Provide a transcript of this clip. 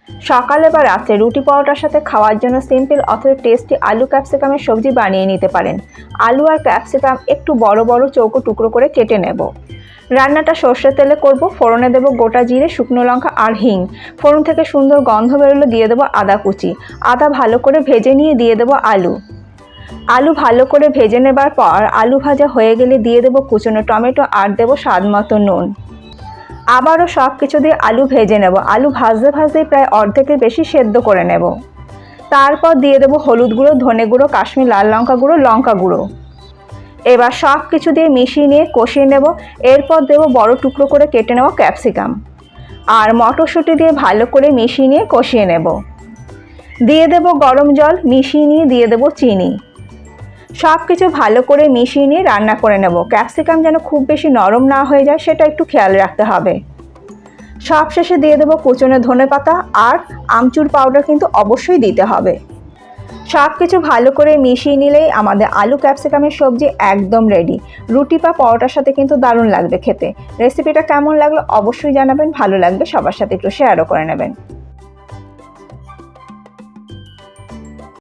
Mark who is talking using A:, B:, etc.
A: সকালে বা রাত্রে রুটি পরোটার সাথে খাওয়ার জন্য সিম্পল অথবা টেস্টি আলু ক্যাপসিকামের সবজি বানিয়ে নিতে পারেন। আলু আর ক্যাপসিকাম একটু বড় বড় চৌকো টুকরো করে কেটে নেব। রান্নাটা সর্ষের তেলে করব। ফোড়নে দেব গোটা জিরে, শুকনো লঙ্কা আর হিং। ফোড়ন থেকে সুন্দর গন্ধ বেরোলে দিয়ে দেবো আদা কুচি। আদা ভালো করে ভেজে নিয়ে দিয়ে দেবো আলু। আলু ভালো করে ভেজে নেবার পর আলু ভাজা হয়ে গেলে দিয়ে দেবো কুচনো টমেটো আর দেবো স্বাদ মতো নুন। আবারও সব কিছু দিয়ে আলু ভেজে নেব। আলু ভাজতে ভাজতেই প্রায় অর্ধেকের বেশি সেদ্ধ করে নেব। তারপর দিয়ে দেবো হলুদ গুঁড়ো, ধনে গুঁড়ো, কাশ্মীর লাল লঙ্কা গুঁড়ো, লঙ্কা গুঁড়ো। এবার সব কিছু দিয়ে মিশিয়ে নিয়ে কষিয়ে নেব। এরপর দেবো বড় টুকরো করে কেটে নেওয়া ক্যাপসিকাম আর মটরশুঁটি দিয়ে ভালো করে মিশিয়ে নিয়ে কষিয়ে নেব। দিয়ে দেবো গরম জল, মিশিয়ে নিয়ে দিয়ে দেবো চিনি। সব কিছু ভালো করে মিশিয়ে নিয়ে রান্না করে নেব। ক্যাপসিকাম যেন খুব বেশি নরম না হয়ে যায় সেটা একটু খেয়াল রাখতে হবে। সবশেষে দিয়ে দেবো কুচনো ধনেপাতা আর আমচুর পাউডার কিন্তু অবশ্যই দিতে হবে। সব কিছু ভালো করে মিশিয়ে নিলেই আমাদের আলু ক্যাপসিকামের সবজি একদম রেডি। রুটি বা পরোটার সাথে কিন্তু দারুণ লাগবে খেতে। রেসিপিটা কেমন লাগলো অবশ্যই জানাবেন। ভালো লাগবে সবার সাথে একটু শেয়ারও করে নেবেন।